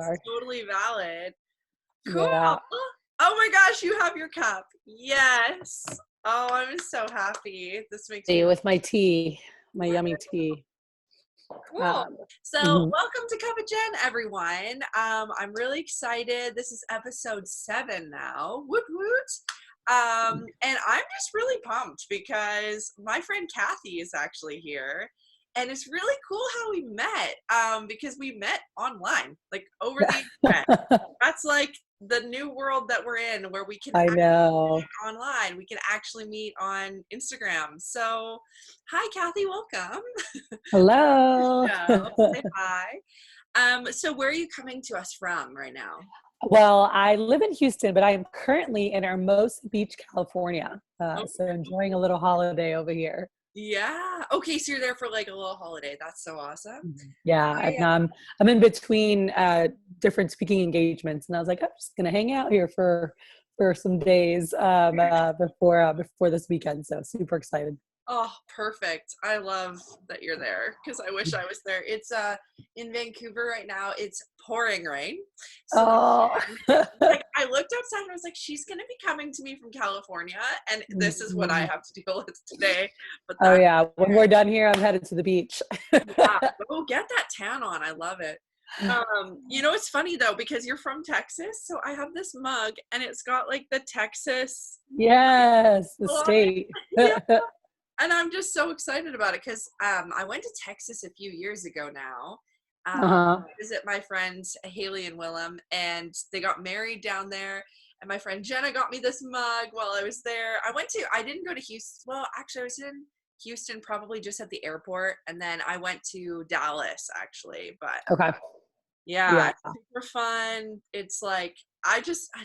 are. totally valid. Cool. Yeah. Oh my gosh, you have your cup. Yes. Oh, I'm so happy. This makes me With my tea, my yummy tea. cool. So Mhm. welcome to Cup of Jen, everyone. I'm really excited. This is episode 7 now. Woot woot. And I'm just really pumped because my friend Cathy is actually here. And it's really cool how we met, because we met online, like over the internet. That's like the new world that we're in, where we can I actually know. meet online. We can actually meet on Instagram. So, hi, Cathy. Welcome. Hello. Say hi. So where are you coming to us from right now? Well, I live in Houston, but I am currently in Hermosa Beach, California. Oh, So enjoying a little holiday over here. yeah. Okay, so you're there for like a little holiday. That's so awesome. Yeah, I, I'm in between different speaking engagements, and I was like, I'm just gonna hang out here for some days before this weekend. So super excited. oh, perfect. I love that you're there because I wish I was there. It's in Vancouver right now. It's pouring rain. So Oh. like I looked outside and I was like, she's gonna be coming to me from California, and this is what I have to deal with today. But Oh that's yeah, when we're done here, I'm headed to the beach. yeah. Oh, get that tan on. I love it. It's funny though, because you're from Texas, so I have this mug and it's got like the Texas Yes, the on it. state. Yeah. And I'm just so excited about it because I went to Texas a few years ago now. Uh-huh. Visit my friends Haley and Willem, and they got married down there. And my friend Jenna got me this mug while I was there. I didn't go to Houston. Well, actually, I was in Houston probably just at the airport, and then I went to Dallas actually. But Okay. yeah, Yeah. it's super fun. It's like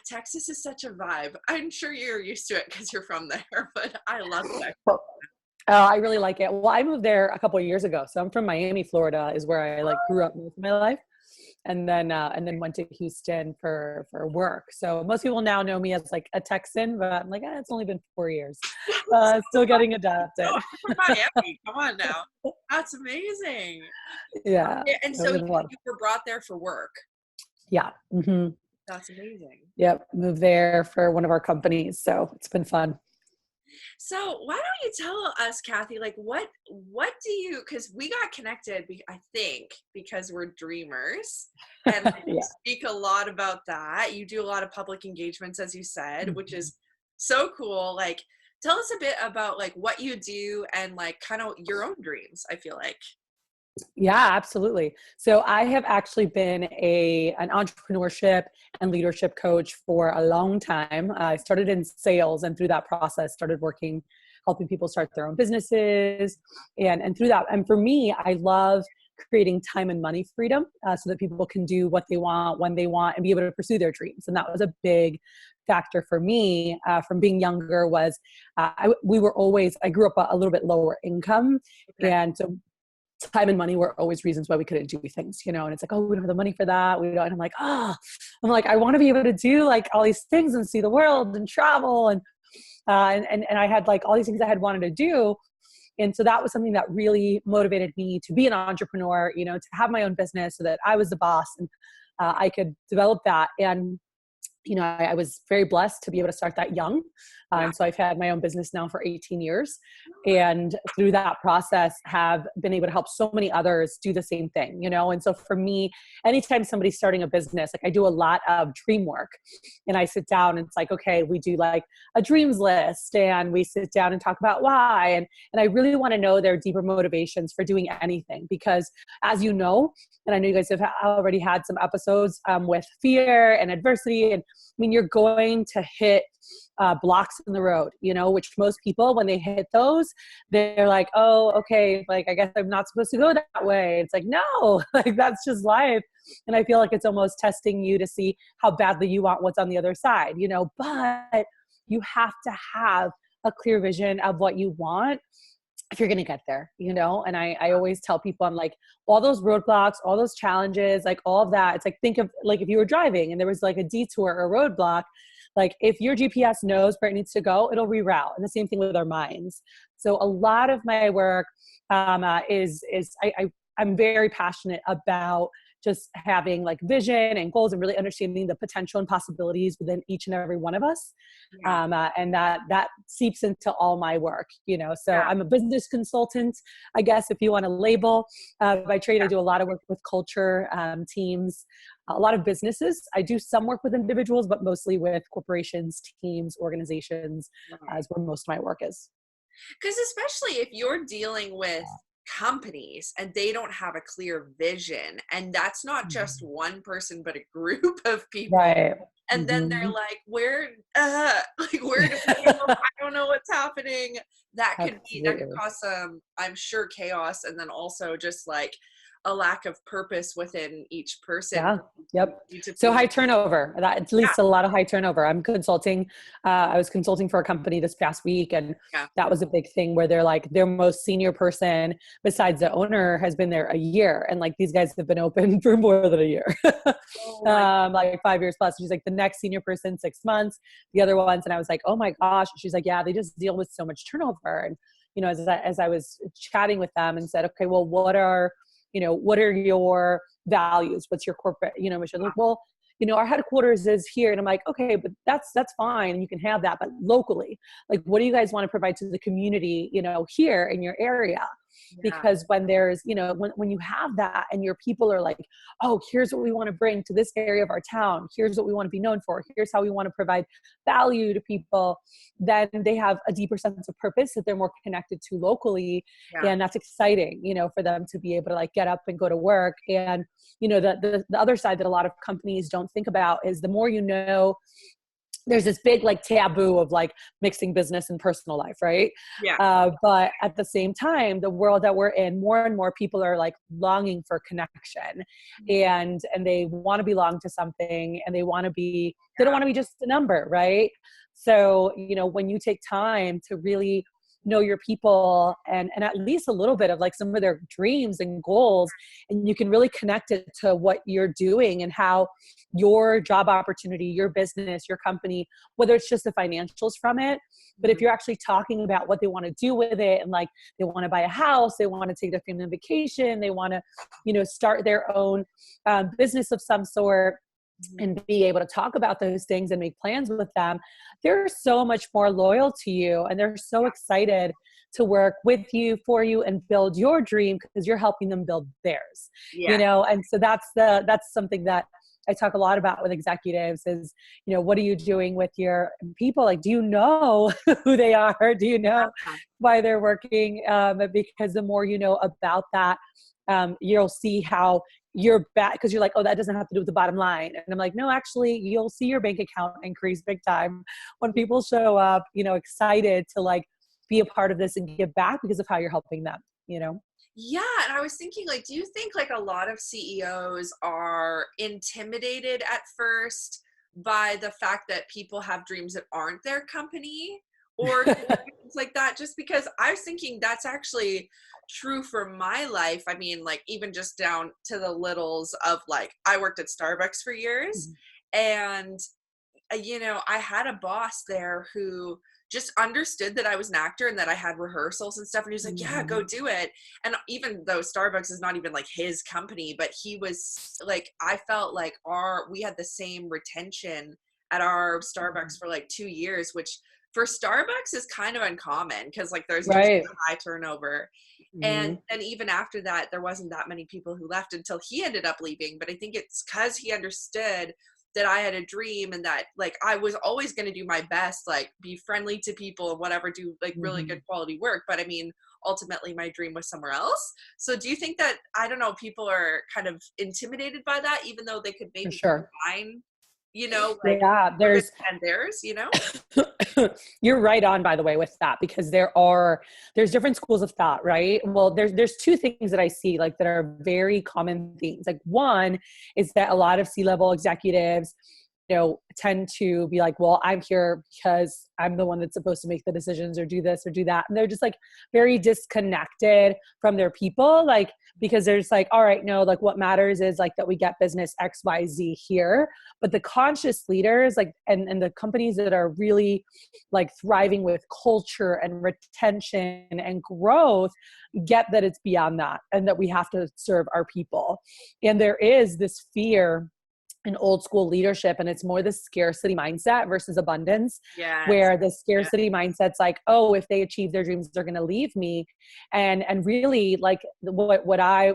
Texas is such a vibe. I'm sure you're used to it because you're from there, but I love Texas. Well, I really like it. Well, I moved there a couple of years ago. So I'm from Miami, Florida, is where I like grew up most of my life. And then went to Houston for work. So most people now know me as like a Texan, but I'm like, it's only been 4 years. Still getting adapted. No, I'm from Miami. Come on now. That's amazing. Yeah. And It so was you a lot. were brought there for work. Yeah. Mm-hmm. That's amazing. Yep. Moved there for one of our companies. So it's been fun. So why don't you tell us, Cathy, like what do you, because we got connected, I think, because we're dreamers, and like, you Yeah. speak a lot about that. You do a lot of public engagements, as you said, which is so cool. Like, tell us a bit about like what you do and like kind of your own dreams, I feel like. Yeah, absolutely. So I have actually been an entrepreneurship and leadership coach for a long time. I started in sales, and through that process started working, helping people start their own businesses. And through that, and for me, I love creating time and money freedom so that people can do what they want, when they want, and be able to pursue their dreams. And that was a big factor for me from being younger was I grew up a little bit lower income. Okay. And so time and money were always reasons why we couldn't do things, and it's like, oh, we don't have the money for that. We don't. And I'm like, I want to be able to do like all these things and see the world and travel. And I had like all these things I had wanted to do. And so that was something that really motivated me to be an entrepreneur, to have my own business so that I was the boss and I could develop that. And I was very blessed to be able to start that young. And so I've had my own business now for 18 years. And through that process have been able to help so many others do the same thing, And so for me, anytime somebody's starting a business, like I do a lot of dream work, and I sit down and it's like, okay, we do like a dreams list and we sit down and talk about why. And I really want to know their deeper motivations for doing anything, because as you know, and I know you guys have already had some episodes with fear and adversity. And you're going to hit blocks in the road, which most people, when they hit those, they're like, oh, okay, like, I guess I'm not supposed to go that way. It's like, no, like that's just life. And I feel like it's almost testing you to see how badly you want what's on the other side, but you have to have a clear vision of what you want if you're going to get there, and I always tell people, I'm like, all those roadblocks, all those challenges, like all of that, it's like, think of like, if you were driving and there was like a detour or a roadblock, like if your GPS knows where it needs to go, it'll reroute. And the same thing with our minds. So a lot of my work is I'm very passionate about just having like vision and goals and really understanding the potential and possibilities within each and every one of us. Yeah. And that seeps into all my work, so Yeah. I'm a business consultant, I guess, if you want to label. By trade, I do a lot of work with culture, teams, a lot of businesses. I do some work with individuals, but mostly with corporations, teams, organizations, is where most of my work is. Because especially if you're dealing with companies and they don't have a clear vision, and that's not just one person but a group of people, Right. and then they're like, where like where do we go? I don't know what's happening. That could cause some, I'm sure, chaos, and then also just like a lack of purpose within each person. Yeah. Yep. So high turnover. That leads to a lot of high turnover. I'm consulting. I was consulting for a company this past week, and that was a big thing where they're like, their most senior person besides the owner has been there a year, and like these guys have been open for more than a year, like 5 years plus. She's like, the next senior person 6 months, the other ones, and I was like, oh my gosh. She's like, yeah, they just deal with so much turnover. And as I was chatting with them and said, okay, well, what are your values? What's your corporate, mission? Like, well, our headquarters is here. And I'm like, okay, but that's fine. And you can have that, but locally, like, what do you guys want to provide to the community, here in your area? Because when there's, when you have that and your people are like, oh, here's what we want to bring to this area of our town. Here's what we want to be known for. Here's how we want to provide value to people. Then they have a deeper sense of purpose that they're more connected to locally. And that's exciting, for them to be able to like get up and go to work. And, the other side that a lot of companies don't think about is the more, there's this big like taboo of like mixing business and personal life, right? But at the same time, the world that we're in, more and more people are like longing for connection, and they want to belong to something, and they don't want to be just a number, right? So, when you take time to really know your people and at least a little bit of like some of their dreams and goals, and you can really connect it to what you're doing and how your job opportunity, your business, your company, whether it's just the financials from it, but if you're actually talking about what they want to do with it, and like they want to buy a house, they want to take their family on vacation, they want to, start their own business of some sort, and be able to talk about those things and make plans with them, they're so much more loyal to you, and they're so excited to work with you, for you, and build your dream because you're helping them build theirs. And so that's something that I talk a lot about with executives is, what are you doing with your people? Like, do you know who they are? Do you know why they're working? Because the more you know about that, you'll see how you're bad, because you're like, oh, that doesn't have to do with the bottom line. And I'm like, no, actually, you'll see your bank account increase big time when people show up, excited to like be a part of this and give back because of how you're helping them, Yeah. And I was thinking, like, do you think like a lot of CEOs are intimidated at first by the fact that people have dreams that aren't their company? Or things like that? Just because I was thinking that's actually true for my life. I mean, like, even just down to the littles of like, I worked at Starbucks for years, and I had a boss there who just understood that I was an actor and that I had rehearsals and stuff. And he was like, yeah, go do it. And even though Starbucks is not even like his company, but he was like, I felt like we had the same retention at our Starbucks for like 2 years, which for Starbucks is kind of uncommon because like there's usually high turnover. And then even after that, there wasn't that many people who left until he ended up leaving. But I think it's because he understood that I had a dream and that like I was always going to do my best, like be friendly to people and whatever, do like really good quality work. But I mean, ultimately my dream was somewhere else. So do you think that, I don't know, people are kind of intimidated by that, even though they could maybe combine, like there's and theirs, You're right on, by the way, with that, because there's different schools of thought, right? Well, there's two things that I see like that are very common themes. Like, one is that a lot of C-level executives tend to be like, well, I'm here because I'm the one that's supposed to make the decisions or do this or do that. And they're just like very disconnected from their people, like, because they're just like, all right, no, like what matters is like that we get business X, Y, Z here. But the conscious leaders, like, and the companies that are really like thriving with culture and retention and growth, get that it's beyond that and that we have to serve our people. And there is this fear in old school leadership, and it's more the scarcity mindset versus abundance. Yes. Where the scarcity mindset's like, oh, if they achieve their dreams, they're going to leave me. And really, like, what I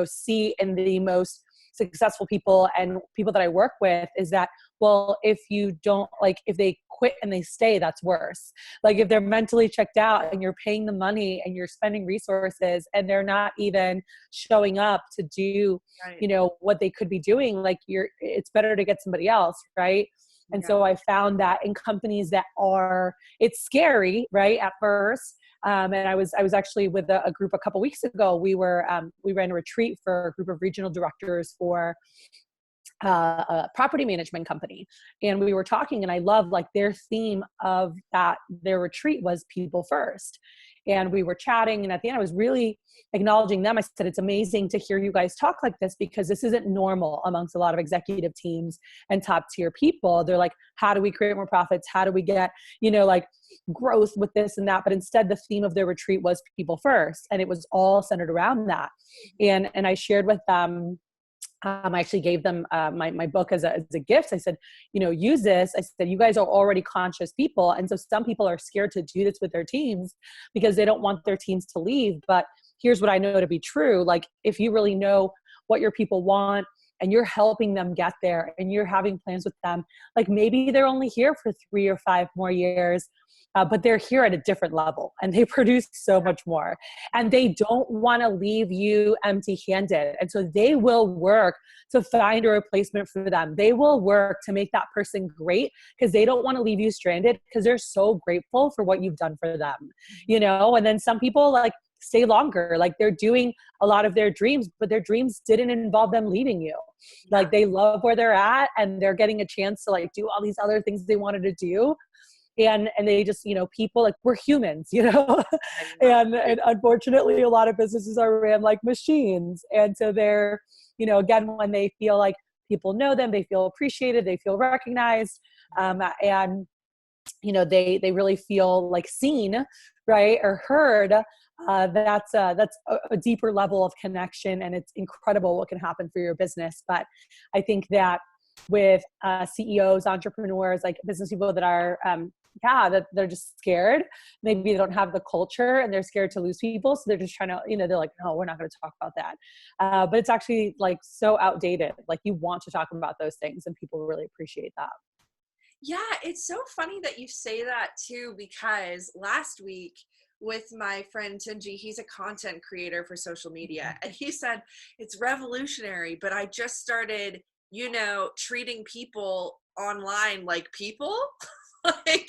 see in the most successful people and people that I work with is that, well, if you don't, like, if they quit and they stay, that's worse. Like, if they're mentally checked out and you're paying the money and you're spending resources and they're not even showing up to do, right. what they could be doing, like, it's better to get somebody else. Right. And so I found that in companies that it's scary, right, at first. And I was actually with a group a couple weeks ago. We ran a retreat for a group of regional directors for a property management company. And we were talking, and I love, like, their theme of their retreat was people first. And we were chatting, and at the end I was really acknowledging them. I said, it's amazing to hear you guys talk like this, because this isn't normal amongst a lot of executive teams and top tier people. They're like, how do we create more profits? How do we get, like, growth with this and that? But instead, the theme of their retreat was people first. And it was all centered around that. And I shared with them, I actually gave them my book as a gift. I said, use this. I said, you guys are already conscious people. And so some people are scared to do this with their teams because they don't want their teams to leave. But here's what I know to be true. Like, if you really know what your people want and you're helping them get there and you're having plans with them, like, maybe they're only here for 3 or 5 more years, but they're here at a different level and they produce so much more, and they don't want to leave you empty handed. And so they will work to find a replacement for them. They will work to make that person great because they don't want to leave you stranded, because they're so grateful for what you've done for them, and then some people, like, stay longer. Like, they're doing a lot of their dreams, but their dreams didn't involve them leaving you. Like, they love where they're at and they're getting a chance to, like, do all these other things they wanted to do. And they just, people, like, we're humans, and unfortunately a lot of businesses are ran like machines. And so they're, again, when they feel like people know them, they feel appreciated, they feel recognized, and they really feel like seen, right, or heard. That's a deeper level of connection, and it's incredible what can happen for your business. But I think that with CEOs, entrepreneurs, like business people that are, that they're just scared. Maybe they don't have the culture and they're scared to lose people. So they're just trying to, they're like, no, we're not going to talk about that. But it's actually, like, so outdated. Like, you want to talk about those things and people really appreciate that. Yeah, it's so funny that you say that too, because last week with my friend Tunji, he's a content creator for social media, and he said it's revolutionary, but I just started, treating people online like people. Like,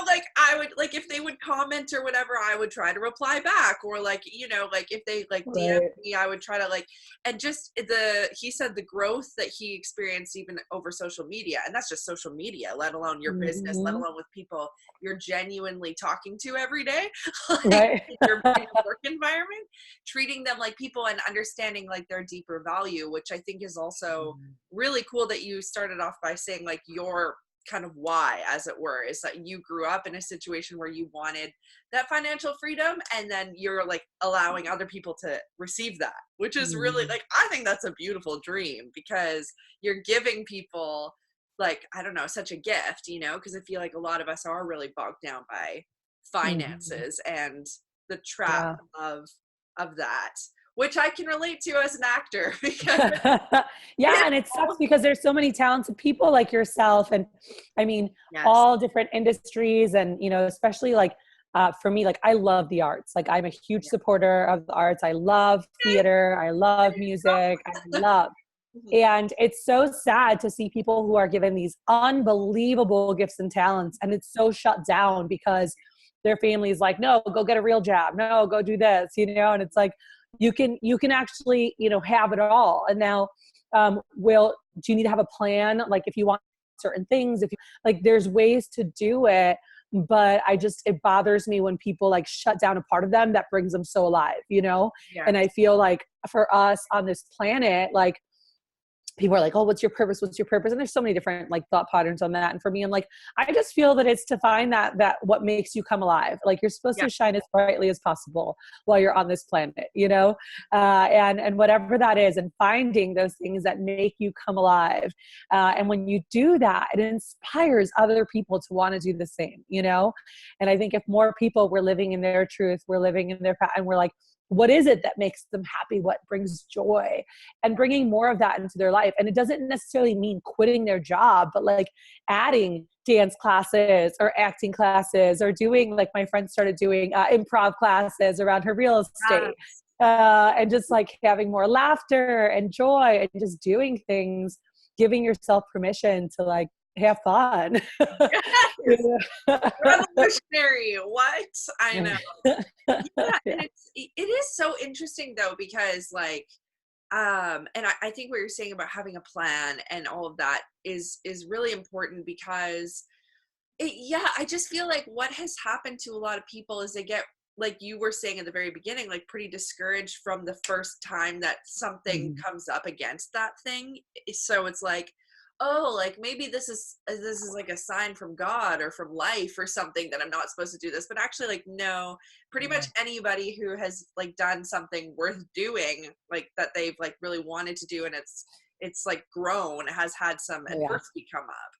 like, I would, like, if they would comment or whatever, I would try to reply back, or like, like, if they, like, DM me, I would try to, like, and just he said the growth that he experienced even over social media, and that's just social media, let alone your business, let alone with people you're genuinely talking to every day, like, in your work environment, treating them like people and understanding, like, their deeper value, which I think is also really cool that you started off by saying, like, your kind of why, as it were, is that you grew up in a situation where you wanted that financial freedom, and then you're, like, allowing other people to receive that, which is really, like, I think that's a beautiful dream, because you're giving people, like, I don't know, such a gift, because I feel like a lot of us are really bogged down by finances and the trap of that, which I can relate to as an actor, because and it sucks because there's so many talented people like yourself, and I mean, all different industries, and especially, like, for me, like, I love the arts. Like, I'm a huge supporter of the arts. I love theater. I love music. And it's so sad to see people who are given these unbelievable gifts and talents, and it's so shut down because their family's like, no, go get a real job. No, go do this, and it's like, you can actually, have it all. And now, do you need to have a plan? Like if you want certain things, if you like, there's ways to do it. But it bothers me when people like shut down a part of them that brings them so alive, you know? Yeah. And I feel like for us on this planet, like people are like, oh, what's your purpose? What's your purpose? And there's so many different like thought patterns on that. And for me, I'm like, I just feel that it's to find that what makes you come alive. Like you're supposed Yeah. to shine as brightly as possible while you're on this planet, you know? And whatever that is, and finding those things that make you come alive. And when you do that, it inspires other people to want to do the same, you know? And I think if more people were living in their truth, we're living in their path, and we're like, what is it that makes them happy? What brings joy? And bringing more of that into their life. And it doesn't necessarily mean quitting their job, but like adding dance classes or acting classes, or doing, like my friend started doing improv classes around her real estate. And just like having more laughter and joy and just doing things, giving yourself permission to like have fun. Revolutionary. What? I know. Yeah, Yeah. and it is so interesting though, because like and I think what you're saying about having a plan and all of that is really important, because I just feel like what has happened to a lot of people is they get, like you were saying at the very beginning, like pretty discouraged from the first time that something comes up against that thing. So it's like, oh, like maybe this is like a sign from God or from life or something that I'm not supposed to do this. But actually, like, no, pretty much anybody who has like done something worth doing, like that they've like really wanted to do, and it's like grown, has had some adversity come up.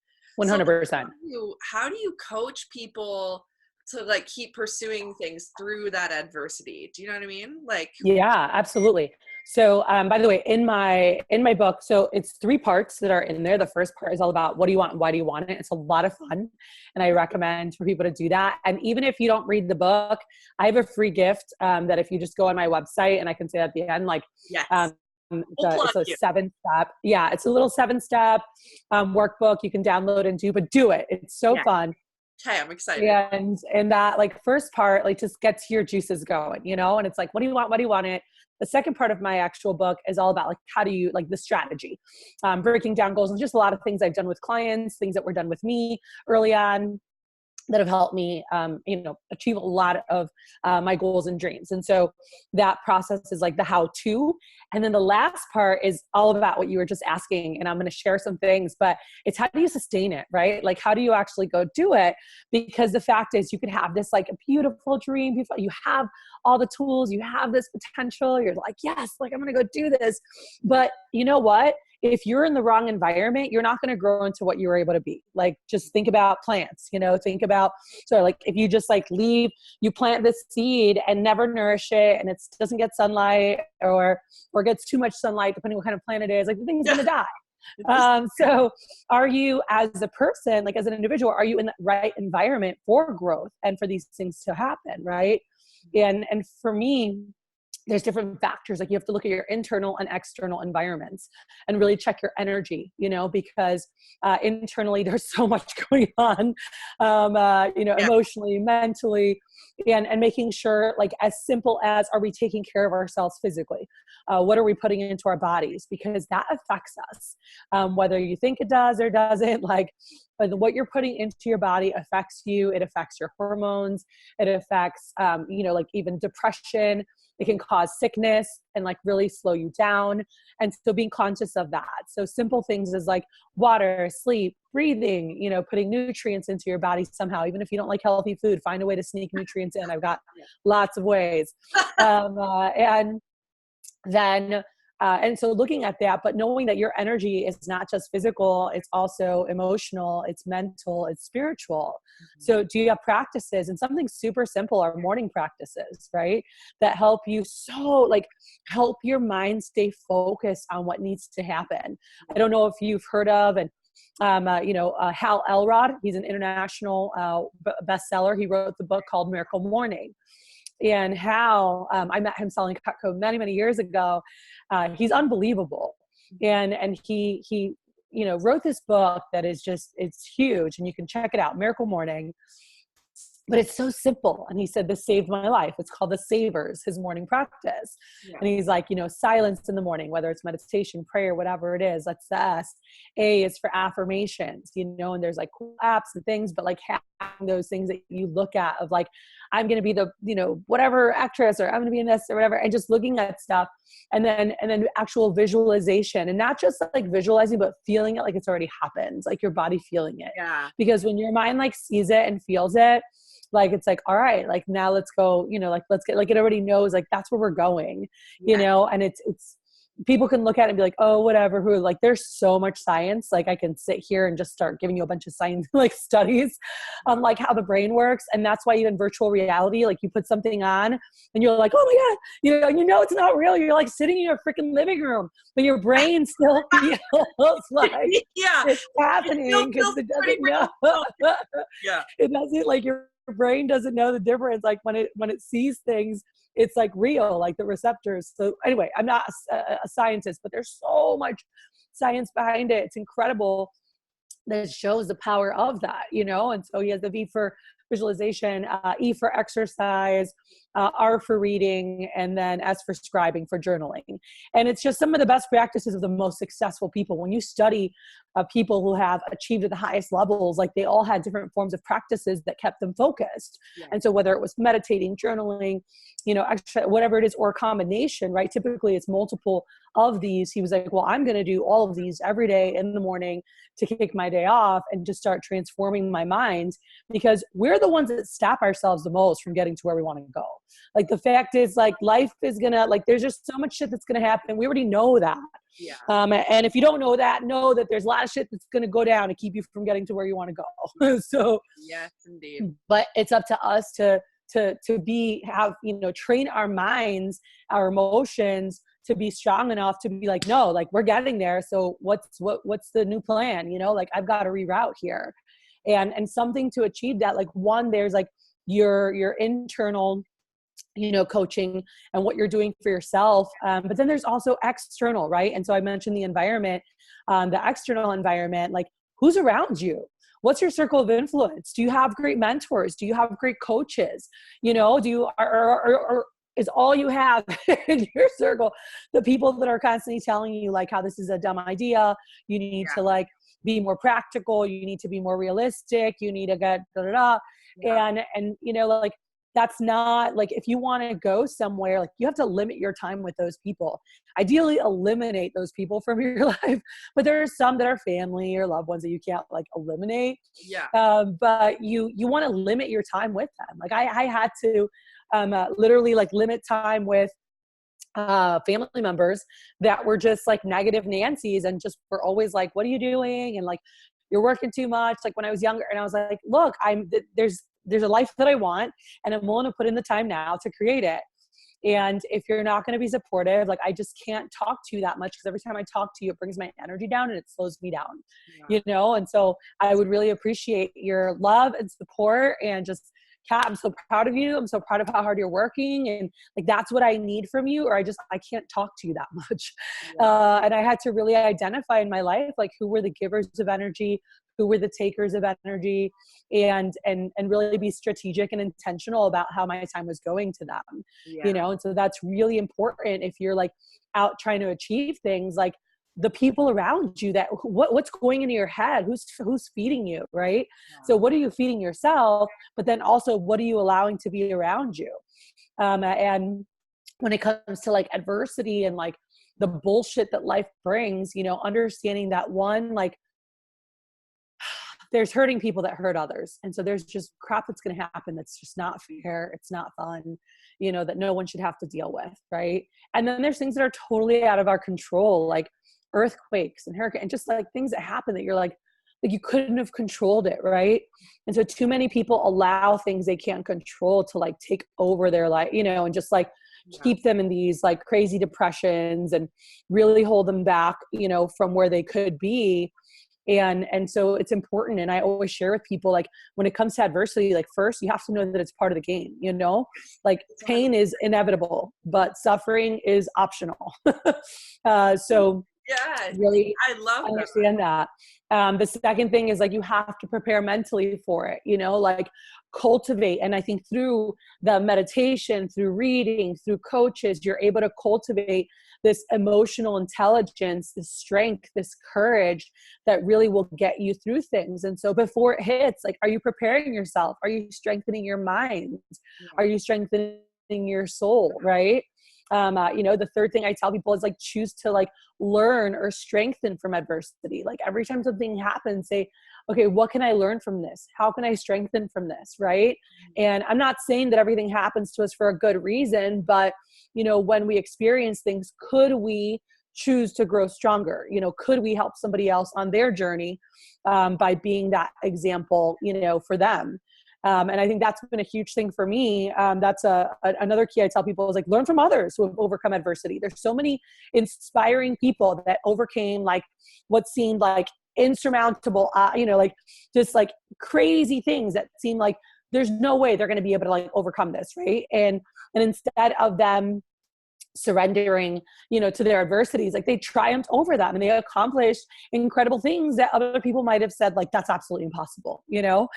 100%. So how do you coach people to like keep pursuing things through that adversity? Do you know what I mean? Like, Yeah, absolutely. So, by the way, in my book, so it's 3 parts that are in there. The first part is all about what do you want and why do you want it. It's a lot of fun, and I recommend for people to do that. And even if you don't read the book, I have a free gift that if you just go on my website, and I can say at the end, like, yes. It's a 7-step. Yeah, it's a little 7-step workbook you can download and do, but do it. It's so fun. Okay, I'm excited. And that like first part, like just gets your juices going, you know? And it's like, what do you want? What do you want it? The second part of my actual book is all about like, how do you like the strategy, breaking down goals, and just a lot of things I've done with clients, things that were done with me early on that have helped me, achieve a lot of my goals and dreams. And so that process is like the how-to. And then the last part is all about what you were just asking. And I'm going to share some things, but it's how do you sustain it, right? Like, how do you actually go do it? Because the fact is you could have this like a beautiful dream. You have all the tools, you have this potential. You're like, yes, like I'm going to go do this. But you know what? If you're in the wrong environment, you're not going to grow into what you were able to be. Like, just think about plants, think about, so like if you just like you plant this seed and never nourish it, and it doesn't get sunlight or gets too much sunlight, depending what kind of plant it is, like the thing's going to die. So are you as a person, like as an individual, are you in the right environment for growth and for these things to happen? Right. And for me, there's different factors. Like you have to look at your internal and external environments and really check your energy, because internally there's so much going on, emotionally, mentally, and making sure, like as simple as, are we taking care of ourselves physically? What are we putting into our bodies? Because that affects us, whether you think it does or doesn't. Like, what you're putting into your body affects you. It affects your hormones. It affects, like even depression. It can cause sickness and like really slow you down. And so being conscious of that. So simple things is like water, sleep, breathing, putting nutrients into your body somehow. Even if you don't like healthy food, find a way to sneak nutrients in. I've got lots of ways. And so looking at that, but knowing that your energy is not just physical, it's also emotional, it's mental, it's spiritual. So do you have practices? And something super simple are morning practices, right? That help you help your mind stay focused on what needs to happen. I don't know if you've heard of, and Hal Elrod, he's an international bestseller. He wrote the book called Miracle Morning. And Hal, I met him selling Cutco many, many years ago. He's unbelievable. And he wrote this book that is just, it's huge, and you can check it out, Miracle Morning. but it's so simple. And he said, this saved my life. It's called the Savers, his morning practice. Yeah. And he's like, silence in the morning, whether it's meditation, prayer, whatever it is, that's the S. A is for affirmations, and there's like cool apps and things, but like having those things that you look at of like, I'm going to be the, whatever actress, or I'm going to be in this or whatever. And just looking at stuff, and then actual visualization, and not just like visualizing, but feeling it like it's already happened, like your body feeling it. Yeah. Because when your mind like sees it and feels it, like, it's like, all right, like now let's go, like, let's get, like, it already knows, like, that's where we're going, and it's, people can look at it and be like, oh, whatever, who, like, there's so much science. Like, I can sit here and just start giving you a bunch of science, like, studies on like how the brain works. And that's why even virtual reality, like, you put something on and you're like, oh my God, it's not real. You're like sitting in your freaking living room, but your brain still feels like it's happening because it doesn't know. It doesn't, like, your brain doesn't know the difference. Like when it sees things, it's like real, like the receptors. So anyway, I'm not a scientist, but there's so much science behind it. It's incredible that shows the power of that, and so he has the V for visualization, E for exercise, R for reading, and then S for scribing, for journaling. And it's just some of the best practices of the most successful people. When you study people who have achieved at the highest levels, like, they all had different forms of practices that kept them focused. And so whether it was meditating, journaling, extra, whatever it is, or a combination, right? Typically it's multiple of these. He was like, well, I'm going to do all of these every day in the morning to kick my day off and just start transforming my mind, because we're the ones that stop ourselves the most from getting to where we want to go. Like, the fact is, like, life is going to, like, there's just so much shit that's going to happen. We already know that. Yeah. And if you don't know that there's a lot of shit that's going to go down to keep you from getting to where you want to go. So yes, indeed. But it's up to us to train our minds, our emotions, to be strong enough to be like, no, like, we're getting there. So what's the new plan? Like, I've got to reroute here, and something to achieve that. Like, one, there's like your internal, coaching and what you're doing for yourself. But then there's also external, right? And so I mentioned the environment, the external environment, like, who's around you? What's your circle of influence? Do you have great mentors? Do you have great coaches? Do you, or is all you have in your circle the people that are constantly telling you, like, how this is a dumb idea? You need to, like, be more practical. You need to be more realistic. You need to get and like, that's not, like, if you want to go somewhere, like, you have to limit your time with those people. Ideally eliminate those people from your life, but there are some that are family or loved ones that you can't, like, eliminate. But you want to limit your time with them. Like, I had to literally, like, limit time with family members that were just like negative Nancy's, and just were always like, what are you doing? And like, you're working too much. Like, when I was younger, and I was like, look, there's a life that I want, and I'm willing to put in the time now to create it. And if you're not going to be supportive, like, I just can't talk to you that much, because every time I talk to you, it brings my energy down and it slows me down, And so I would really appreciate your love and support, and just, Kat, I'm so proud of you. I'm so proud of how hard you're working. And like, that's what I need from you, or I can't talk to you that much. And I had to really identify in my life, like, who were the givers of energy, who were the takers of energy, and really be strategic and intentional about how my time was going to them, And so that's really important if you're like out trying to achieve things, like, the people around you, that what's going into your head, who's feeding you, right? So what are you feeding yourself, but then also what are you allowing to be around you? And when it comes to like adversity and like the bullshit that life brings, understanding that, one, like, there's hurting people that hurt others. And so there's just crap that's going to happen that's just not fair. It's not fun, that no one should have to deal with, right? And then there's things that are totally out of our control, like earthquakes and hurricanes, and just like things that happen that you're like you couldn't have controlled it, right? And so too many people allow things they can't control to like take over their life, and just like keep them in these like crazy depressions and really hold them back, from where they could be. And so it's important. And I always share with people, like, when it comes to adversity, like, first you have to know that it's part of the game, like pain is inevitable, but suffering is optional. So Yes. Really I love that. understand that. The second thing is like, you have to prepare mentally for it, you know, like cultivate. And I think through the meditation, through reading, through coaches, you're able to cultivate this emotional intelligence, this strength, this courage that really will get you through things. And so before it hits, like, are you preparing yourself? Are you strengthening your mind? Yeah. Are you strengthening your soul? Right. You know, the third thing I tell people is like, choose to like learn or strengthen from adversity. Like every time something happens, say, okay, what can I learn from this? How can I strengthen from this? Right. And I'm not saying that everything happens to us for a good reason, but you know, when we experience things, could we choose to grow stronger? You know, could we help somebody else on their journey by being that example, you know, for them? And I think that's been a huge thing for me. That's another key I tell people is like, learn from others who have overcome adversity. There's so many inspiring people that overcame like what seemed like insurmountable, you know, like just like crazy things that seem like there's no way they're going to be able to like overcome this. Right. And instead of them surrendering, you know, to their adversities, like they triumphed over them and they accomplished incredible things that other people might have said like, that's absolutely impossible, you know?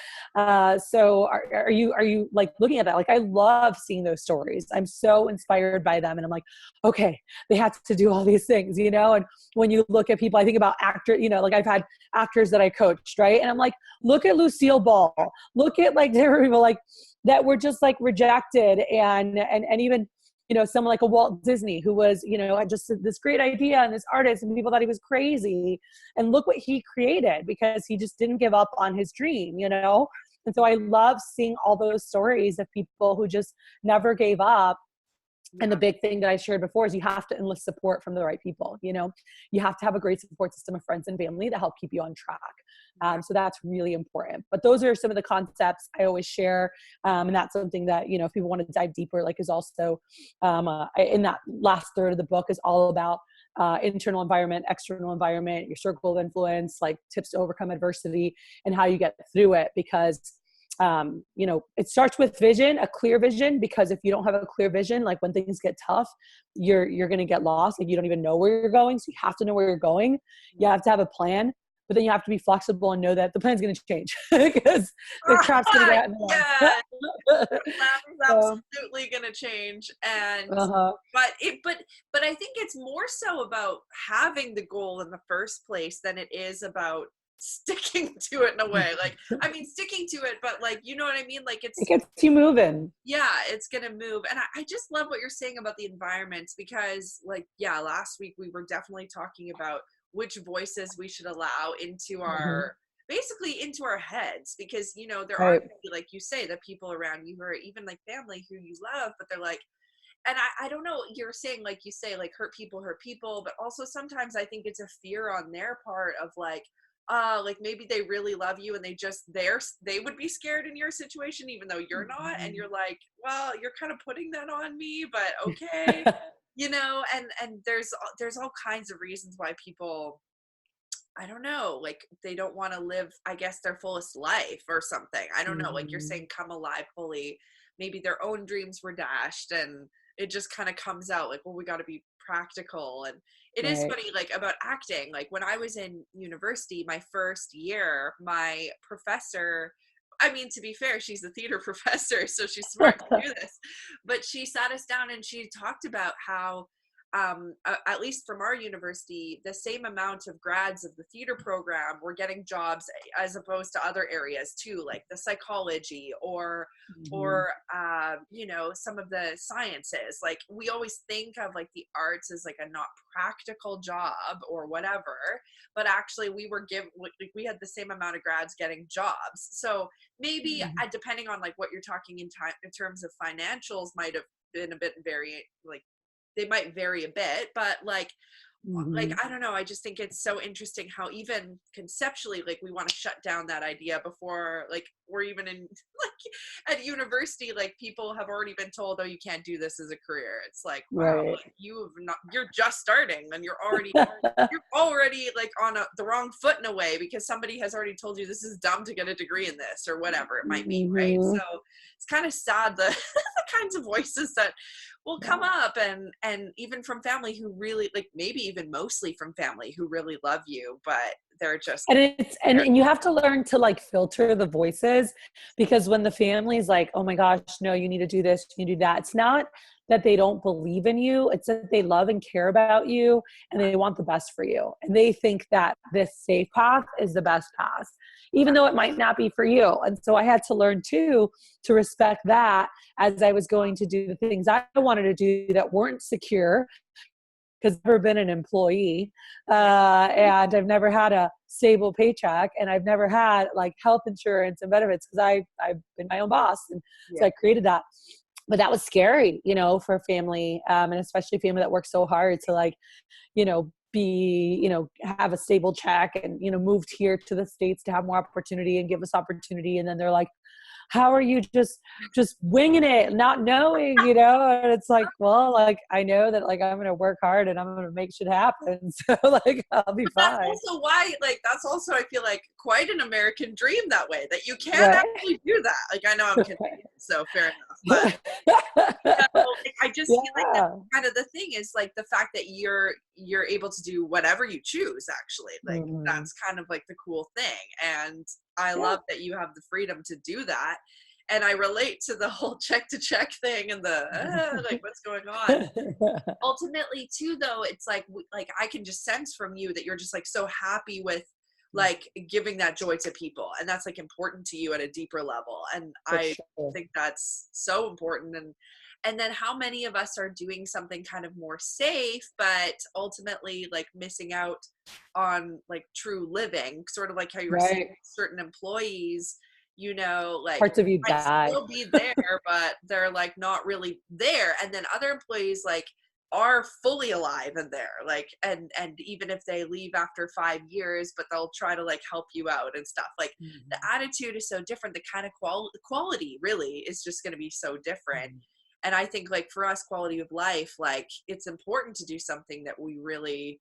So are you like looking at that? Like, I love seeing those stories. I'm so inspired by them. And I'm like, okay, they had to do all these things, you know? And when you look at people, I think about actors, you know, like I've had actors that I coached, right? And I'm like, look at Lucille Ball, look at like different people like that were just like rejected and even, you know, someone like a Walt Disney who was, you know, had just this great idea and this artist and people thought he was crazy. And look what he created because he just didn't give up on his dream, you know? And so I love seeing all those stories of people who just never gave up. And the big thing that I shared before is you have to enlist support from the right people. You know, you have to have a great support system of friends and family to help keep you on track. So that's really important. But those are some of the concepts I always share. And that's something that, you know, if people want to dive deeper, like is also in that last third of the book is all about internal environment, external environment, your circle of influence, like tips to overcome adversity and how you get through it. Because you know, it starts with vision, a clear vision, because if you don't have a clear vision, like when things get tough, you're going to get lost. Like you don't even know where you're going. So you have to know where you're going. You have to have a plan, but then you have to be flexible and know that the plan's going to change because the crap's going to get in the way. Yeah, the plan is absolutely going to change. And, but I think it's more so about having the goal in the first place than it is about sticking to it in a way. Like, I mean, sticking to it, but like, you know what I mean? Like it gets you moving. Yeah, it's going to move. And I just love what you're saying about the environments because like, yeah, last week we were definitely talking about which voices we should allow into our, basically into our heads, because, you know, there are, like you say, the people around you who are even like family who you love, but they're like, and I don't know, you're saying, like you say, like hurt people, but also sometimes I think it's a fear on their part of like maybe they really love you and they would be scared in your situation even though you're not, and you're like, well, you're kind of putting that on me, but okay. You know, and there's all kinds of reasons why people, I don't know, like they don't want to live, I guess, their fullest life or something. I don't know, like you're saying, come alive fully. Maybe their own dreams were dashed and it just kind of comes out like, well, we got to be practical. And it is funny, like about acting, like when I was in university, my first year, my professor, I mean, to be fair, she's a theater professor, so she's smart to do this, but she sat us down and she talked about how at least from our university, the same amount of grads of the theater program were getting jobs as opposed to other areas too, like the psychology or you know, some of the sciences. Like we always think of like the arts as like a not practical job or whatever, but actually we were we had the same amount of grads getting jobs. So maybe depending on like what you're talking in terms of financials might have been a bit like they might vary a bit, but like I don't know, I just think it's so interesting how even conceptually, like we want to shut down that idea before like we're even in like at university, like people have already been told, oh, you can't do this as a career. It's like, wow, like, you're just starting and you're already like on the wrong foot in a way because somebody has already told you this is dumb to get a degree in this or whatever it might be, right? So it's kind of sad the kinds of voices that will come up, and even from family who really like, maybe even mostly from family who really love you, but they're just And it's and you have to learn to like filter the voices, because when the family's like, oh my gosh, no, you need to do this, you need to do that, it's not that they don't believe in you, it's that they love and care about you and they want the best for you, and they think that this safe path is the best path, even though it might not be for you. And so I had to learn too to respect that as I was going to do the things I wanted to do that weren't secure, because I've never been an employee, and I've never had a stable paycheck, and I've never had like health insurance and benefits, because I've been my own boss, and so I created that. But that was scary, you know, for family, and especially family that works so hard to like, you know, be, you know, have a stable check, and, you know, moved here to the States to have more opportunity and give us opportunity. And then they're like, how are you just winging it, not knowing, you know? And it's like, well, like, I know that like I'm going to work hard and I'm going to make shit happen. So like, I'll be But that's fine. also why, like, that's also, I feel like, quite an American dream that way, that you can Right. actually do that. Like, I know I'm Canadian, so fair enough. But you know, like, I just feel like that's Yeah. kind of the thing, is like the fact that you're able to do whatever you choose, actually. Like, Mhm. that's kind of like the cool thing. And I Yeah. love that you have the freedom to do that. And I relate to the whole check to check thing and the like, what's going on. Ultimately too, though, it's like, like I can just sense from you that you're just like so happy with like giving that joy to people, and that's like important to you at a deeper level, and For I sure. think that's so important. And then how many of us are doing something kind of more safe, but ultimately like missing out on like true living, sort of like how you were saying, Right. certain employees, you know, like Parts of you might die. still be there, but they're like not really there. And then other employees like are fully alive and there, like, and even if they leave after 5 years, but they'll try to like help you out and stuff. Like, the Mhm. attitude is so different, the kind of quality really is just going to be so different. Mhm. And I think like for us, quality of life, like it's important to do something that we really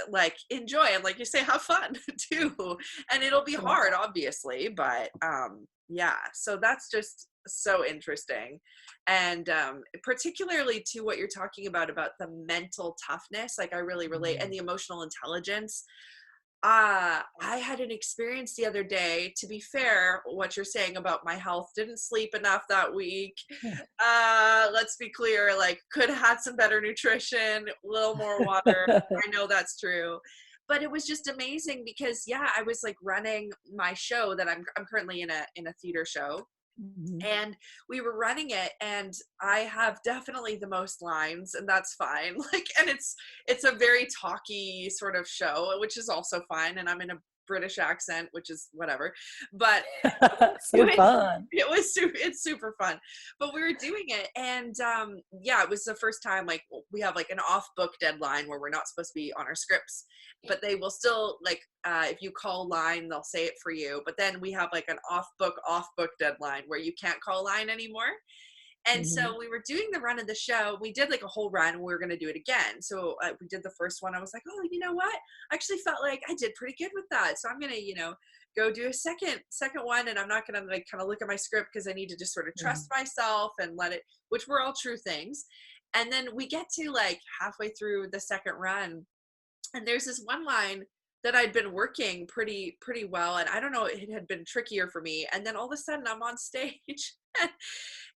like enjoy, and like you say, have fun too. And it'll be Yeah. hard obviously, but yeah, so that's just so interesting. And particularly to what you're talking about the mental toughness, like I really relate, and Mhm. the emotional intelligence. I had an experience the other day. To be fair, what you're saying about my health, didn't sleep enough that week. Let's be clear, like could have had some better nutrition, a little more water. I know that's true. But it was just amazing because yeah, I was like running my show that I'm currently in a theater show, Mhm. and we were running it, and I have definitely the most lines, and that's fine. Like, and it's a very talky sort of show, which is also fine, and I'm in a British accent, which is whatever. But it So was fun. it's super fun. But we were doing it, and yeah, it was the first time like we have like an off book deadline where we're not supposed to be on our scripts, but they will still like if you call line, they'll say it for you. But then we have like an off book deadline where you can't call line anymore. And Mhm. so we were doing the run of the show. We did like a whole run, and we were going to do it again. So we did the first one. I was like, oh, you know what? I actually felt like I did pretty good with that. So I'm going to, go do a second one. And I'm not going to like kind of look at my script, because I need to just sort of trust Mhm. myself and let it, which were all true things. And then we get to like halfway through the second run, and there's this one line that I'd been working pretty well, and I don't know, it had been trickier for me. And then all of a sudden I'm on stage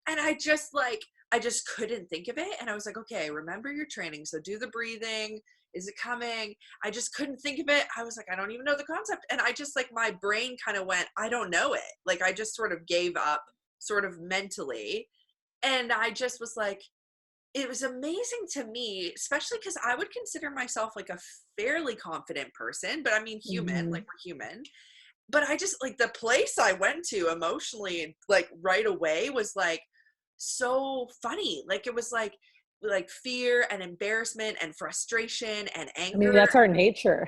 and I just couldn't think of it. And I was like, okay, remember your training, so do the breathing. Is it coming? I just couldn't think of it. I was like, I don't even know the concept. And I just like, my brain kind of went, I don't know it. Like, I just sort of gave up, sort of mentally. And I just was like, it was amazing to me, especially because I would consider myself like a fairly confident person, but I mean, human, like Mhm. we're human. But I just like the place I went to emotionally, like right away, was like so funny. Like it was like fear and embarrassment and frustration and I mean, anger. that's our nature.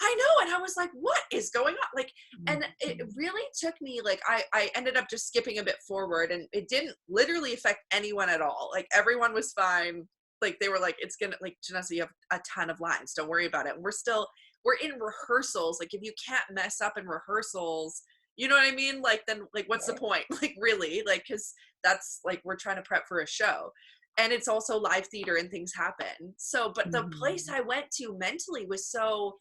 I know. And I was like, what is going on? Like, and it Mhm. really took me, like, I ended up just skipping a bit forward, and it didn't literally affect anyone at all. Like, everyone was fine. Like, they were like, it's gonna, like, Janessa, you have a ton of lines. Don't worry about it. And we're in rehearsals. Like, if you can't mess up in rehearsals, you know what I mean? Like, then, like, what's the Right. point? Like, really? Like, cause that's like, we're trying to prep for a show. and it's also live theater and things happen. So, but the place Mhm. I went to mentally was so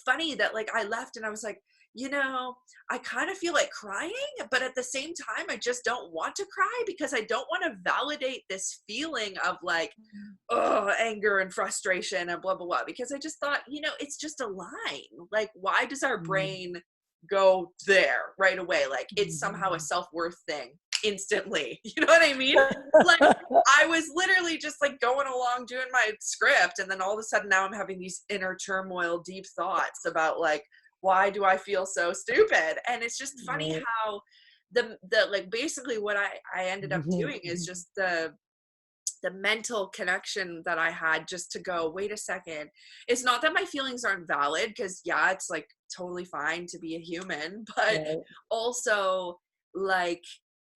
funny that like I left and I was like, you know, I kind of feel like crying, but at the same time, I just don't want to cry because I don't want to validate this feeling of like, oh, anger and frustration and blah, blah, blah. Because I just thought, you know, it's just a line. Like, why does our Mhm. brain go there right away? Like, it's somehow a Mhm. self worth thing instantly. You know what I mean? Like, I was literally just like going along doing my script. And then all of a sudden now I'm having these inner turmoil, deep thoughts about like, why do I feel so stupid? And it's just funny Right. how the like basically what I ended up doing is Mhm. just the mental connection that I had just to go, wait a second. It's not that my feelings aren't valid, because yeah, it's like totally fine to be a human, but Right. also like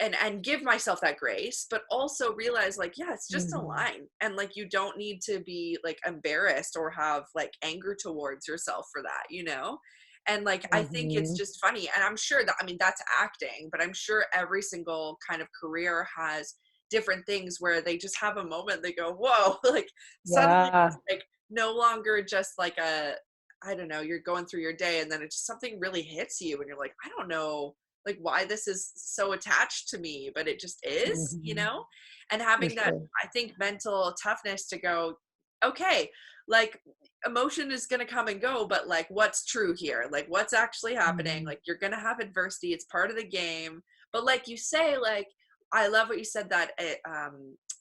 and give myself that grace, but also realize like, yeah, it's just a Mhm. line. And like you don't need to be like embarrassed or have like anger towards yourself for that, you know? And like I think it's Mhm. just funny. And I'm sure that I mean that's acting, but I'm sure every single kind of career has different things where they just have a moment they go, whoa, like suddenly Yeah. it's like no longer just like a, I don't know, you're going through your day and then it's just something really hits you and you're like, I don't know like why this is so attached to me, but it just is, you Mhm. know? And For having that, sure. I think, mental toughness to go, okay, like emotion is going to come and go, but like what's true here? Like what's actually happening? Mhm. Like you're going to have adversity, it's part of the game. But like you say, like I love what you said that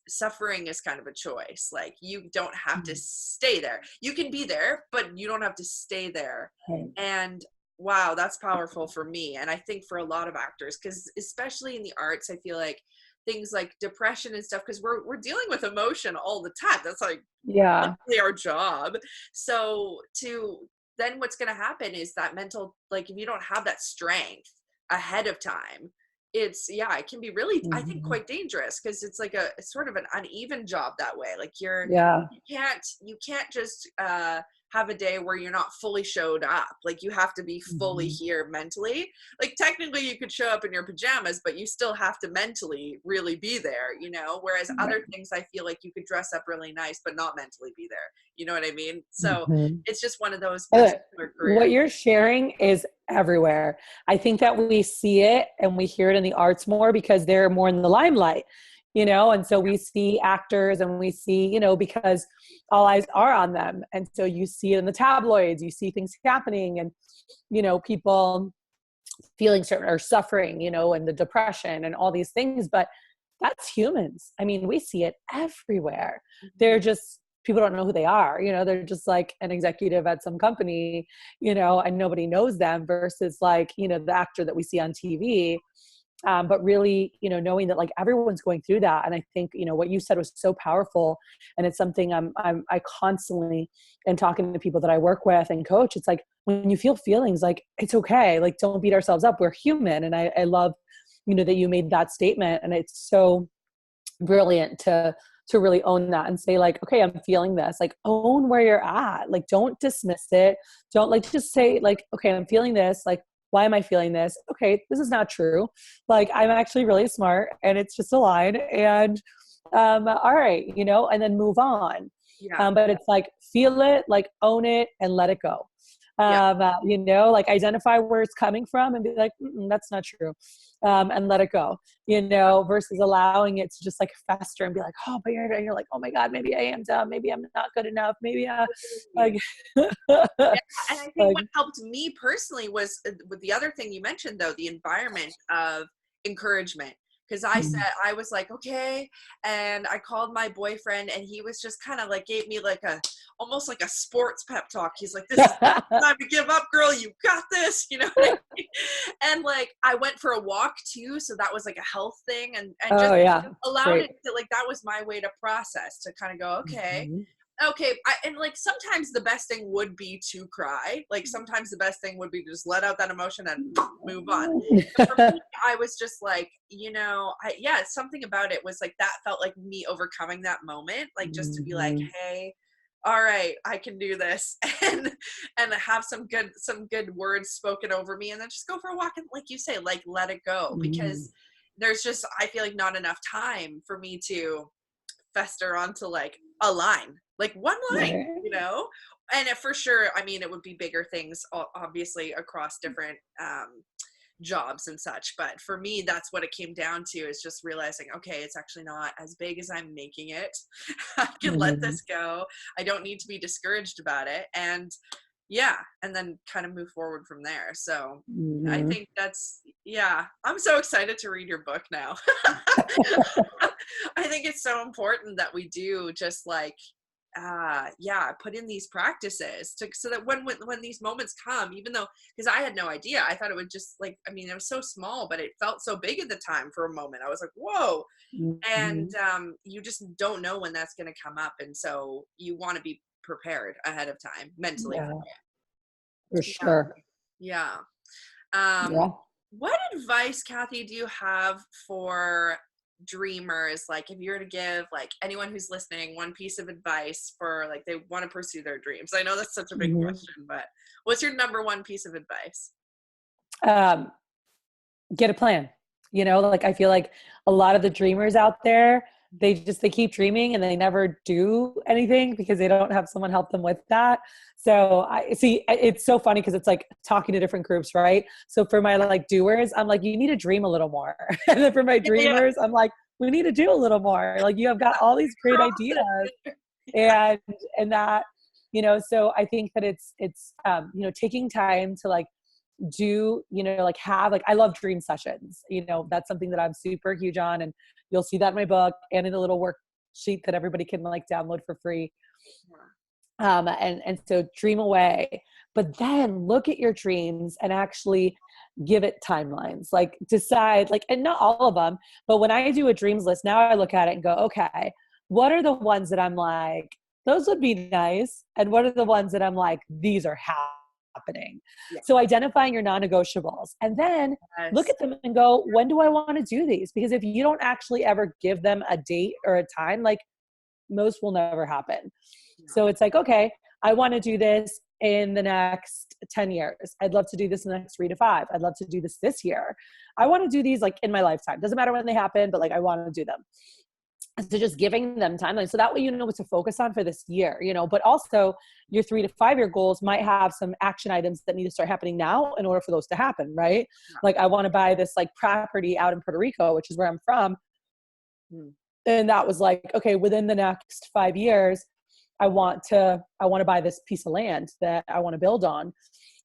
suffering is kind of a choice. Like you don't have to Mhm. stay there. You can be there, but you don't have to stay there. Right. And wow, that's powerful for me. And I think for a lot of actors, because especially in the arts, I feel like things like depression and stuff, because we're dealing with emotion all the time. That's like Yeah. literally our job. So to then what's going to happen is that mental, like if you don't have that strength ahead of time, it's yeah, it can be really, I think, Mhm. quite dangerous because it's like a it's sort of an uneven job that way. Like Yeah. you can't just have a day where you're not fully showed up. Like you have to be fully Mhm. here mentally. Like technically you could show up in your pajamas, but you still have to mentally really be there, you know? Whereas other things I feel like you could dress up really nice but not mentally be there. You know what I mean? So Mhm. it's just one of those Uh, particular careers. what you're sharing is everywhere. I think that we see it and we hear it in the arts more because they're more in the limelight, you know, and so we see actors and we see, you know, because all eyes are on them. And so you see it in the tabloids, you see things happening and, you know, people feeling certain or suffering, you know, and the depression and all these things. But that's humans. I mean, we see it everywhere. They're Mhm. just, people don't know who they are. You know, they're just like an executive at some company, you know, and nobody knows them versus like, you know, the actor that we see on TV. But really, you know, knowing that like everyone's going through that. And I think, you know, what you said was so powerful. And it's something I constantly am talking to people that I work with and coach. It's like, when you feel feelings, like it's okay. Like don't beat ourselves up. We're human. And I love, you know, that you made that statement. And it's so brilliant to really own that and say like, okay, I'm feeling this. Like own where you're at. Like don't dismiss it. Don't like just say like, okay, I'm feeling this. Like, why am I feeling this? Okay, this is not true. Like I'm actually really smart and it's just a line. And all right, you know, and then move on. Yeah. But it's like feel it, like own it and let it go. Yeah. You know, like identify where it's coming from and be like, that's not true. And let it go, you know, versus allowing it to just like fester and be like, oh, but you're like, oh my God, maybe I am dumb. Maybe I'm not good enough. Maybe, like, Yeah, and I think like, what helped me personally was with the other thing you mentioned, though, the environment of encouragement. Because I said, mm, I was like, okay. And I called my boyfriend, and he was just kind of like, gave me like almost like a sports pep talk. He's like, this is not the time to give up, girl. You got this. You know what I mean? And like, I went for a walk too. So that was like a health thing. And just oh yeah, it's allowed great. it to, like, that was my way to process, to kind of go, okay, Mhm. okay. And like sometimes the best thing would be to cry. Like sometimes the best thing would be to just let out that emotion and move on. But for me, I was just like, you know, yeah, something about it was like that felt like me overcoming that moment, like just to be like, Mhm. hey, all right, I can do this, and have some good words spoken over me, and then just go for a walk and, like you say, like let it go, Mhm. because there's just, I feel like, not enough time for me to fester onto like a line, like one line, Right. you know? And for sure, I mean, it would be bigger things, obviously, across different jobs and such. But for me, that's what it came down to, is just realizing, okay, it's actually not as big as I'm making it. I can let Mhm. this go. I don't need to be discouraged about it. And yeah, and then kind of move forward from there. So I Mhm. think that's, yeah, I'm so excited to read your book now. I think it's so important that we do just like, yeah, put in these practices to, so that when these moments come, even though, because I had no idea, I thought it would just like, I mean, it was so small, but it felt so big at the time. For a moment I was like, whoa. And Mhm. you just don't know when that's going to come up, and so you want to be prepared ahead of time mentally. Yeah, for Yeah, sure. yeah. um Yeah. what advice, Cathy, do you have for dreamers? Like, if you were to give like anyone who's listening one piece of advice for like they want to pursue their dreams. I know that's such a big Mhm. question, but what's your number one piece of advice? Um, get a plan. Like I feel like a lot of the dreamers out there, they keep dreaming and they never do anything because they don't have someone help them with that. So I see, it's so funny because it's like talking to different groups, right? So for my like doers, I'm like, you need to dream a little more. And then for my Yeah, yeah. dreamers, I'm like, we need to do a little more. Like you have got all these great We're ideas opposite. Yeah. and that, so I think that it's taking time to like do, like have like, I love dream sessions. That's something that I'm super huge on, and you'll see that in my book and in the little worksheet that everybody can like download for free. And so dream away, but then look at your dreams and actually give it timelines. Like decide, like, and not all of them, but when I do a dreams list, now I look at it and go, okay, what are the ones that I'm like, those would be nice, and what are the ones that I'm like, these are happening. Yeah. So identifying your non-negotiables, and then look Yes. at them and go, when do I want to do these? Because if you don't actually ever give them a date or a time, like most will never happen. Yeah. So it's like, okay, I want to do this in the next 10 years. I'd love to do this in the next 3 to 5. I'd love to do this year. I want to do these like in my lifetime. Doesn't matter when they happen, but like I want to do them. So just giving them timelines. So that way, what to focus on for this year, but also your 3 to 5 year goals might have some action items that need to start happening now in order for those to happen. Right. Like I want to buy this like property out in Puerto Rico, which is where I'm from. Yeah. And that was like, okay, within the next 5 years, I want to buy this piece of land that I want to build on.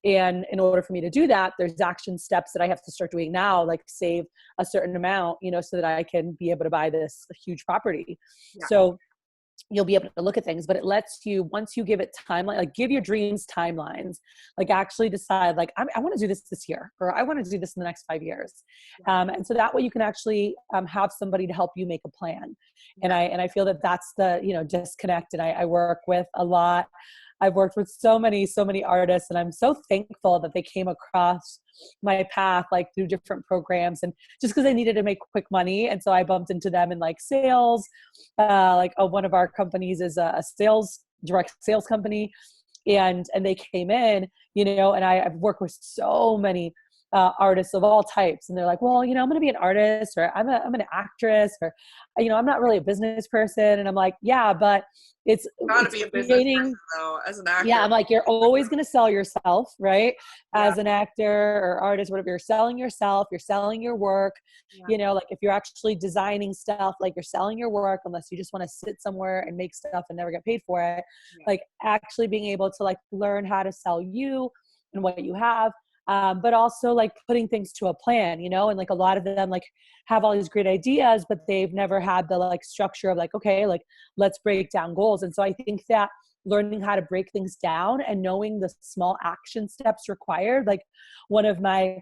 And in order for me to do that, there's action steps that I have to start doing now, like save a certain amount, so that I can be able to buy this huge property. Yeah. So you'll be able to look at things, but it lets you, once you give it timeline, like give your dreams timelines, like actually decide like, I want to do this year, or I want to do this in the next 5 years. And so that way you can actually have somebody to help you make a plan. And Yeah. I feel that that's the, disconnect. And I work with a lot. I've worked with so many artists, and I'm so thankful that they came across my path, like through different programs, and just because I needed to make quick money. And so I bumped into them in like sales. One of our companies is a direct sales company. And they came in, and I've worked with so many artists of all types. And they're like, well, I'm going to be an artist, or I'm an actress, or, I'm not really a business person. And I'm like, yeah, but it's Gotta be a business person creating. though, as an Yeah, actor. I'm like, you're always going to sell yourself, right? Yeah. As an actor or artist, whatever, you're selling yourself, you're selling your work. Yeah. Like if you're actually designing stuff, like you're selling your work, unless you just want to sit somewhere and make stuff and never get paid for it. Yeah. Like actually being able to like learn how to sell you and what you have. But also like putting things to a plan, and like a lot of them like have all these great ideas, but they've never had the like structure of like, okay, like let's break down goals. And so I think that learning how to break things down and knowing the small action steps required. Like one of my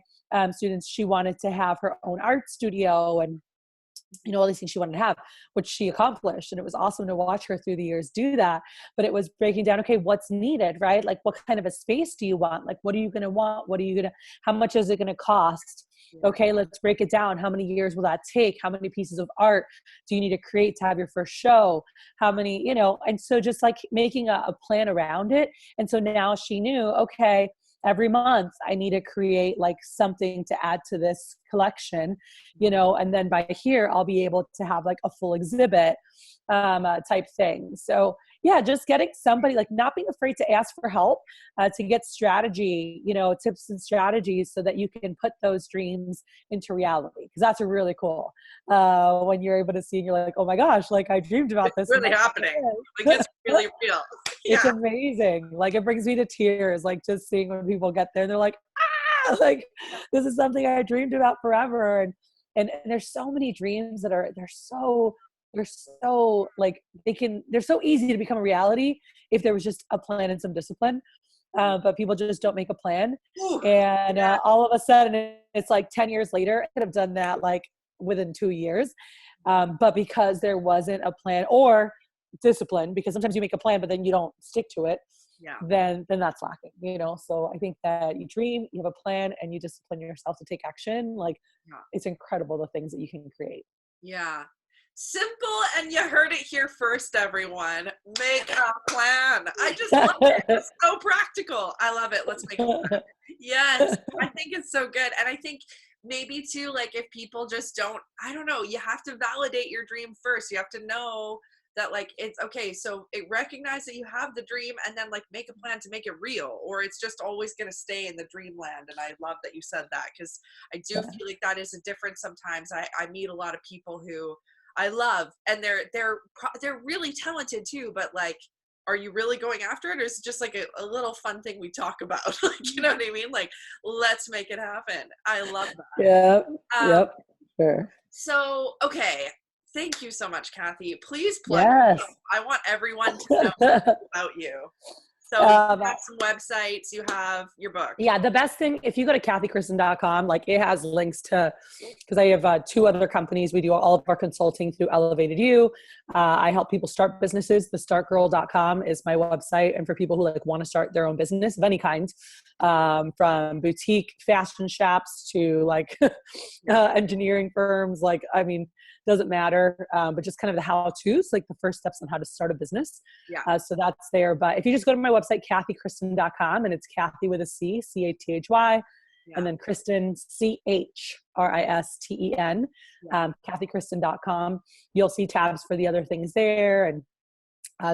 students, she wanted to have her own art studio and all these things she wanted to have, which she accomplished. And it was awesome to watch her through the years do that. But it was breaking down, okay, what's needed, right? Like what kind of a space do you want? Like, what are you going to want? How much is it going to cost? Yeah. Okay, let's break it down. How many years will that take? How many pieces of art do you need to create to have your first show? How many, and so just like making a plan around it. And so now she knew, okay, every month I need to create like something to add to this collection, you know, and then by here I'll be able to have like a full exhibit type thing. So yeah, just getting somebody, like not being afraid to ask for help, to get strategy, you know, tips and strategies so that you can put those dreams into reality. Because that's really cool when you're able to see and you're like, oh my gosh, like I dreamed about It's this. really happening. Like it's really real. Yeah. It's amazing. Like it brings me to tears, like just seeing when people get there and they're like, ah, like this is something I dreamed about forever. And there's so many dreams that are, they're so like they're so easy to become a reality if there was just a plan and some discipline. But people just don't make a plan. Ooh, And yeah. all of a sudden it's like 10 years later, I could have done that like within 2 years. But because there wasn't a plan or discipline, because sometimes you make a plan, but then you don't stick to it, Yeah. then that's lacking, you know? So I think that you dream, you have a plan, and you discipline yourself to take action. Like it's incredible the things that you can create. Yeah. Simple, and you heard it here first, everyone. Make a plan. I just love it. It's so practical. I love it. Let's make a plan. Yes, I think it's so good. And I think maybe too, like if people just don't, I don't know, you have to validate your dream first. You have to know that like it's okay. So recognize that you have the dream and then like make a plan to make it real, or it's just always going to stay in the dreamland. And I love that you said that, because I do feel like that is a difference sometimes. I meet a lot of people who I love, and they're really talented too, but like, are you really going after it, or is it just like a little fun thing we talk about? Like, you know what I mean? Like, let's make it happen. I love that. Yep. Sure. So, okay. Thank you so much, Cathy. Please plug. Yes. I want everyone to know about you. So you have some websites, you have your book. Yeah, the best thing, if you go to cathychristen.com, like it has links to, because I have 2 other companies. We do all of our consulting through Elevated You. I help people start businesses. Thestartgirl.com is my website. And for people who like want to start their own business of any kind, from boutique fashion shops to like engineering firms, like, I mean, doesn't matter, but just kind of the how-tos, like the first steps on how to start a business. Yeah. So that's there. But if you just go to my website, cathychristen.com, and it's Cathy with a C, C-A-T-H-Y, and then Christen, C-H-R-I-S-T-E-N, cathychristen.com. You'll see tabs for the other things there, and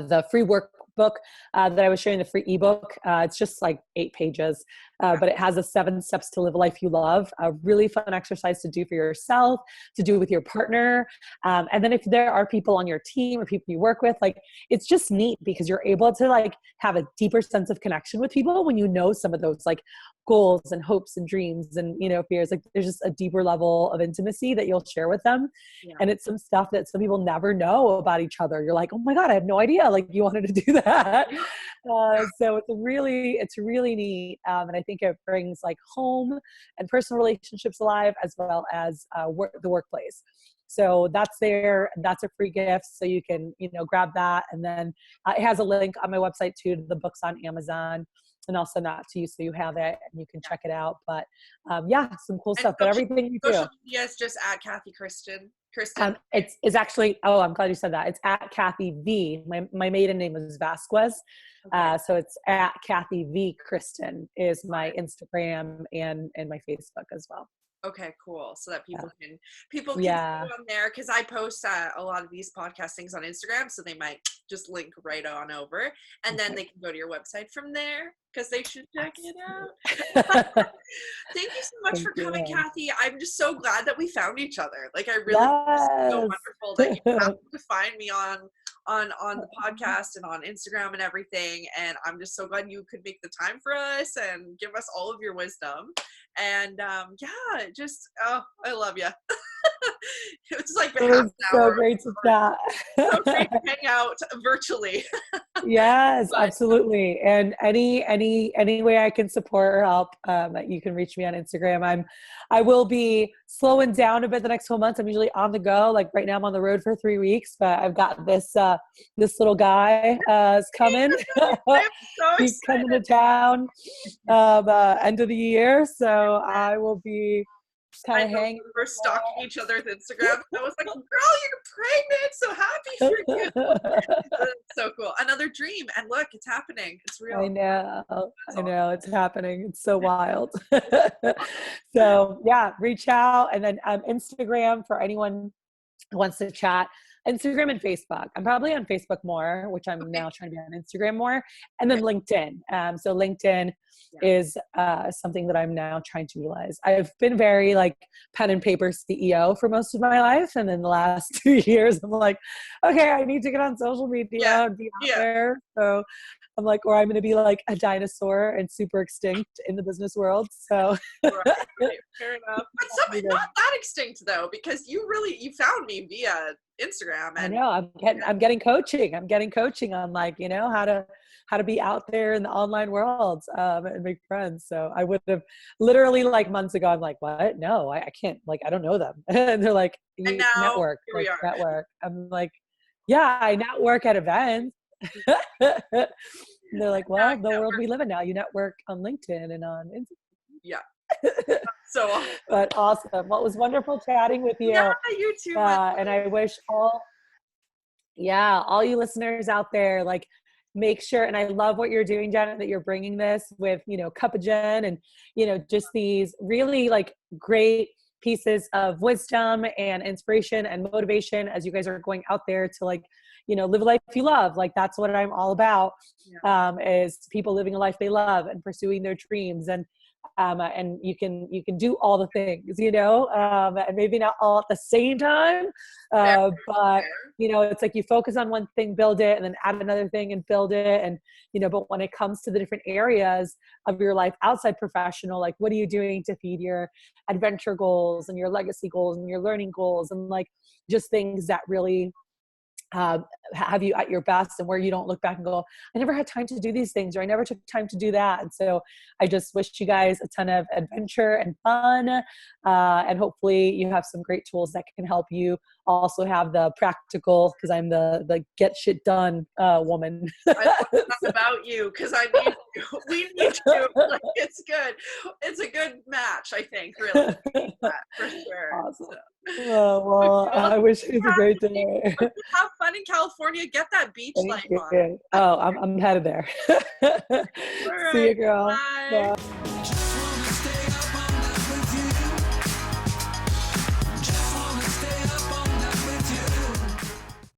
the free workbook that I was sharing, the free ebook. It's just like 8 pages, but it has the 7 steps to live a life you love. A really fun exercise to do for yourself, to do with your partner. And then if there are people on your team or people you work with, like it's just neat because you're able to like have a deeper sense of connection with people when you know some of those like goals and hopes and dreams and, you know, fears. Like there's just a deeper level of intimacy that you'll share with them. And it's some stuff that some people never know about each other. You're like, oh my God, I had no idea. Like you wanted to do that. So it's really neat. And I think it brings like home and personal relationships alive, as well as the workplace. So that's there. That's a free gift. So you can, you know, grab that. And then it has a link on my website too, to the books on Amazon. And I'll send that to you so you have it and you can check it out. But yeah, some cool stuff. But everything you do. Social media is just at Cathy Christen. It's actually, oh, I'm glad you said that. It's at Cathy V. My maiden name is Vasquez. So it's at Cathy V. Christen is my Instagram and my Facebook as well. Okay, cool. So that people can go on there, because I post a lot of these podcast things on Instagram, so they might just link right on over, and then they can go to your website from there, because they should check it out. Thank you so much for coming, Cathy. I'm just so glad that we found each other. Like I really it's so wonderful that you happened to find me on the podcast and on Instagram and everything, and I'm just so glad you could make the time for us and give us all of your wisdom. And I love you. It's like it was so great to chat. So great to hang out virtually. Yes, absolutely. And any way I can support or help, you can reach me on Instagram. I will be slowing down a bit the next couple months. I'm usually on the go. Like right now I'm on the road for 3 weeks, but I've got this little guy is coming. He's coming to town end of the year. So I will be just kind I of know hanging. we were stalking each other's Instagram. I was like, girl, you're pregnant. So happy for you. That's so cool. Another dream. And look, it's happening. It's real. I know. That's I awesome. know. It's happening. It's so wild. So yeah, reach out. And then Instagram for anyone who wants to chat. Instagram and Facebook. I'm probably on Facebook more, which I'm now trying to be on Instagram more. And then LinkedIn. So LinkedIn is something that I'm now trying to utilize. I've been very like pen and paper CEO for most of my life. And then the last 2 years, I'm like, okay, I need to get on social media and be out there. So I'm like, or I'm going to be like a dinosaur and super extinct in the business world. So right. Fair enough. But not that extinct though, because you found me via Instagram. And I know I'm getting coaching. I'm getting coaching on like, you know, how to be out there in the online world and make friends. So I would have literally like months ago, I'm like, what? No, I can't, like, I don't know them. And they're like, and you now network, here like we are. network. I'm like, yeah, I network at events. And they're like, well, the world we live in now, you network on LinkedIn and on Instagram. Yeah. So awesome. But awesome. Well, it was wonderful chatting with you. Yeah, you too. And I wish all you listeners out there, like, make sure, and I love what you're doing, Janet, that you're bringing this with, you know, Cup of Jen and, you know, just these really like great pieces of wisdom and inspiration and motivation as you guys are going out there to, like, you know, live a life you love. Like, that's what I'm all about, is people living a life they love and pursuing their dreams. And you can do all the things, you know, and maybe not all at the same time, but you know, it's like you focus on one thing, build it, and then add another thing and build it. And, you know, but when it comes to the different areas of your life outside professional, like, what are you doing to feed your adventure goals and your legacy goals and your learning goals, and like just things that really have you at your best, and where you don't look back and go, I never had time to do these things, or I never took time to do that. And so I just wish you guys a ton of adventure and fun, and hopefully you have some great tools that can help you also have the practical, because I'm the get shit done woman. I love that about you, because I need you. We need you. Like, it's good. It's a good match, I think, really. For sure. Awesome. Well, I wish it was a great day. Have fun in California. Get that beach life on. Oh, I'm headed there. All right. See you, girl. Bye. Bye.